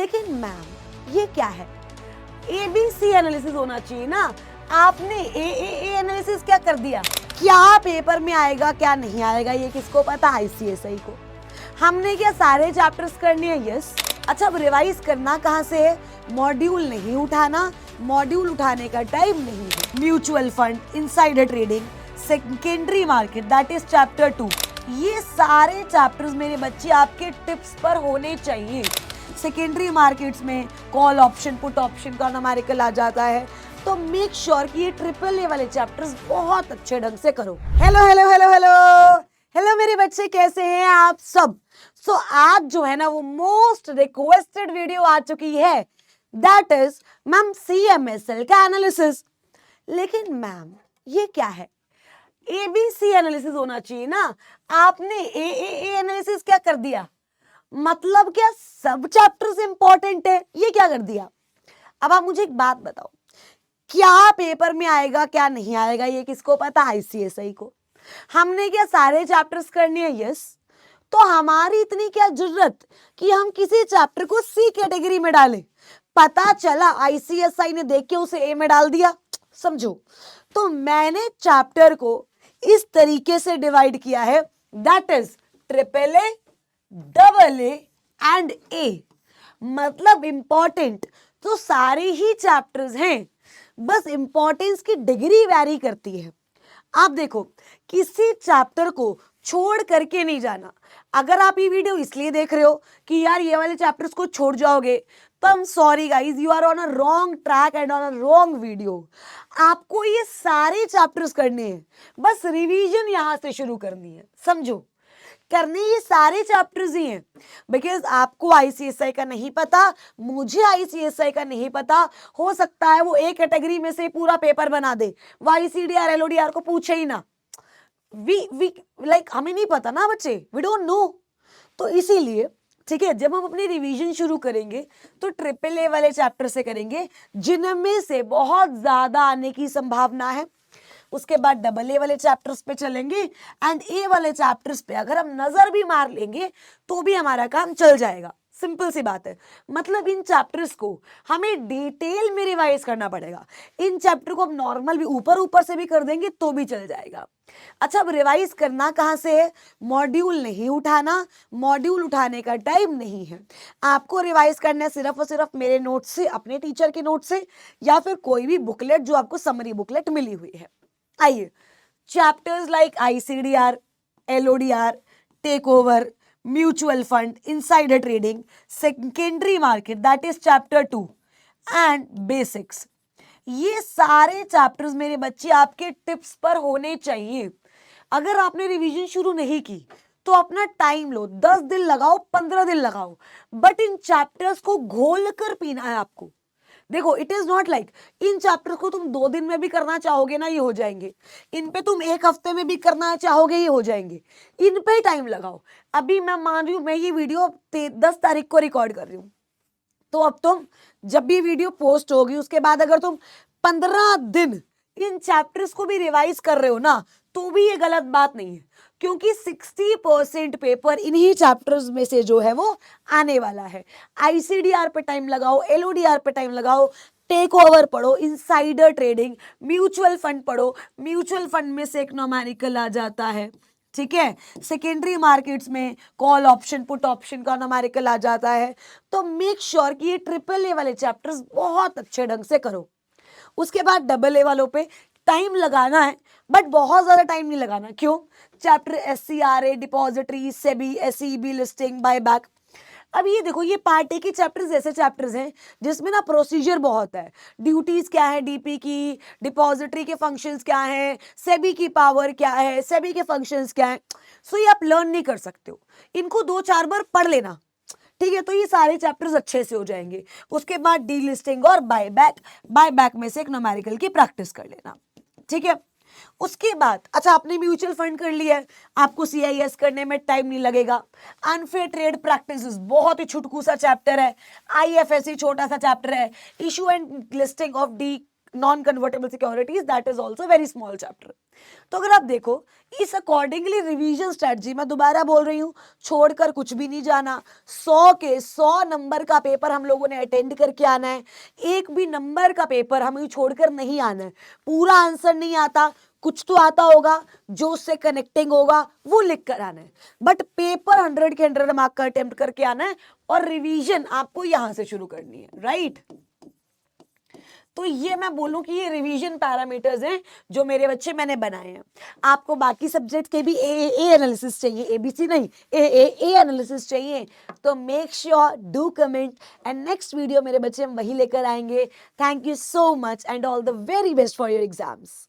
लेकिन मैम ये क्या है? ABC एनालिसिस होना चाहिए ना, आपने ए एनालिसिस क्या कर दिया? क्या पेपर में आएगा क्या नहीं आएगा ये किसको पता? ICSI को। हमने क्या सारे चैप्टर्स करने हैं? यस। अच्छा, अब रिवाइज करना कहाँ से है? मॉड्यूल नहीं उठाना, मॉड्यूल उठाने का टाइम नहीं है। Mutual fund, insider trading, secondary market, that is chapter 2। ये सारे चैप्टर्स मेरे बच्चे आपके टिप्स पर होने चाहिए। सेकेंडरी मार्केट्स में कॉल ऑप्शन, पुट ऑप्शन का न्यूमेरिकल आ जाता है, तो मेक श्योर कि ये AAA वाले चैप्टर्स बहुत अच्छे ढंग से करो। Hello hello hello hello hello मेरे बच्चे, कैसे हैं आप सब? सो आज जो है ना वो मोस्ट रिक्वेस्टेड वीडियो आ चुकी है, दैट इज मैम CMSL का एनालिसिस। लेकिन मैम ये क्या है? ABC एनालिसिस होना चाहिए ना, आपने ए एनालिसिस क्या कर दिया? मतलब क्या सब चैप्टर्स इंपॉर्टेंट है? ये क्या कर दिया? अब आप मुझे एक बात बताओ, क्या पेपर में आएगा क्या नहीं आएगा ये किसको पता? ICSI को। हमने क्या सारे चैप्टर्स करने हैं? यस। तो हमारी इतनी क्या जरूरत कि हम किसी चैप्टर को C कैटेगरी में डालें? पता चला ICSI ने देख के उसे A में डाल दिया, समझो। तो मैंने चैप्टर को इस तरीके से डिवाइड किया है, that is AAA, AA and A। मतलब इंपॉर्टेंट तो सारे ही चैप्टर्स हैं, बस इंपॉर्टेंस की डिग्री वैरी करती है। आप देखो, किसी चैप्टर को छोड़ करके नहीं जाना। अगर आप ये वीडियो इसलिए देख रहे हो कि यार ये वाले चैप्टर्स को छोड़ जाओगे, तो I am sorry guys, you are on a wrong track and on a wrong video. आपको ये सारे चैप्टर्स करने हैं, बस रिवीजन यहां से शुरू करनी है, समझो। करने ये सारे चैप्टर्स ही हैं, बिकॉज आपको ICSI का नहीं पता, मुझे ICSI का नहीं पता। हो सकता है वो एक कैटेगरी में से पूरा पेपर बना दे, YCDR LODR को पूछे ही ना। वी लाइक हमें नहीं पता ना बच्चे, वी डोंट नो। तो इसीलिए ठीक है, जब हम अपनी रिवीजन शुरू करेंगे तो AAA वाले चैप्टर से करेंगे, जिनमें से बहुत ज्यादा आने की संभावना है। उसके बाद AA वाले चैप्टर्स पे चलेंगे एंड A वाले चैप्टर्स पे अगर हम नजर भी मार लेंगे तो भी हमारा काम चल जाएगा। सिंपल सी बात है। मतलब इन चैप्टर्स को हमें डिटेल में रिवाइज करना पड़ेगा। इन चैप्टर को हम नॉर्मल भी ऊपर ऊपर से भी कर देंगे तो भी चल जाएगा। अच्छा, अब रिवाइज करना कहाँ से है? मॉड्यूल नहीं उठाना, मॉड्यूल उठाने का टाइम नहीं है। आपको रिवाइज करना है सिर्फ और सिर्फ मेरे नोट से, अपने टीचर के नोट से, या फिर कोई भी बुकलेट जो आपको समरी बुकलेट मिली हुई है। आइए, chapters like ICDR, LODR, take over, mutual fund, insider trading, secondary market, that is chapter 2 and basics. ये सारे चैप्टर्स मेरे बच्चे आपके टिप्स पर होने चाहिए। अगर आपने रिवीजन शुरू नहीं की तो अपना टाइम लो, 10 दिन लगाओ, 15 दिन लगाओ, बट इन चैप्टर्स को घोल कर पीना है आपको। देखो, it is not like in chapter को तुम 2 दिन में भी करना चाहोगे ना, ये हो जाएंगे। इन पे तुम 1 हफ्ते में भी करना चाहोगे, ये हो जाएंगे। इन पे टाइम लगाओ। अभी मैं मान रही हूँ, मैं ये वीडियो 10 तारीख को रिकॉर्ड कर रही हूँ, तो अब तुम जब भी वीडियो पोस्ट होगी उसके बाद अगर तुम 15 दिन इन चैप्टर्स को भी रिवाइज कर रहे हो ना, तो भी ये गलत बात नहीं है, क्योंकि 60% पेपर इन्हीं चैप्टर्स में से जो है वो आने वाला है। ICDR पे टाइम लगाओ, LODR पे टाइम लगाओ, टेक ओवर पढ़ो, इनसाइडर ट्रेडिंग, म्यूचुअल फंड पढ़ो। म्यूचुअल फंड में से एक न्यूमेरिकल आ जाता है, ठीक है। सेकेंडरी मार्केट्स में कॉल ऑप्शन, पुट ऑप्शन का न्यूमेरिकल आ जाता है। तो मेक श्योर कि ये AAA वाले चैप्टर्स बहुत अच्छे ढंग से करो। उसके बाद AA वालों पे टाइम लगाना है, बट बहुत ज्यादा टाइम नहीं लगाना। क्यों? Chapter SCRA, depository, SEBI, SEB listing, buyback. अब ये देखो, ये पार्ट ए के चैप्टर्स ऐसे चैप्टर्स हैं जिसमें ना प्रोसीजर बहुत है। ड्यूटीज क्या है DP की, डिपॉजिटरी के फंक्शंस क्या हैं, सेबी की पावर क्या है, सेबी के फंक्शंस क्या है। सो ये आप लर्न नहीं कर सकते हो, इनको 2-4 बार पढ़ लेना, ठीक है। तो ये सारे चैप्टर्स अच्छे से हो जाएंगे। उसके बाद डी लिस्टिंग और बायबैक में से एक न्यूमेरिकल की प्रैक्टिस कर लेना, ठीक है। उसके बाद अच्छा, आपने म्यूचुअल फंड कर लिया है, आपको CIS करने में टाइम नहीं लगेगा। अनफेयर ट्रेड प्रैक्टिसेस बहुत ही छुटकू सा चैप्टर है। IFSC छोटा सा चैप्टर है। Issue and listing of D non convertible securities, that is also very small chapter. तो अगर आप देखो इस अकॉर्डिंगली रिवीजन स्ट्रेटजी, मैं दोबारा बोल रही हूं, छोड़कर कुछ भी नहीं जाना। 100 के 100 नंबर का पेपर हम लोगों ने अटेंड करके आना है, एक भी नंबर का पेपर हमें छोड़कर नहीं आना है। पूरा आंसर नहीं आता, कुछ तो आता होगा, जो उससे कनेक्टिंग होगा वो लिख कर आना है, बट पेपर 100 के 100 मार्क का अटेम्प्ट करके आना है, और रिवीजन आपको यहां से शुरू करनी है, राइट। तो ये मैं बोलूं कि ये रिवीजन पैरामीटर्स हैं जो मेरे बच्चे मैंने बनाए हैं। आपको बाकी सब्जेक्ट के भी ए एनालिसिस चाहिए, एबीसी नहीं, ए एनालिसिस चाहिए, तो make sure do comment, and next video मेरे बच्चे हम वही लेकर आएंगे। Thank you so much and all the very best for your exams.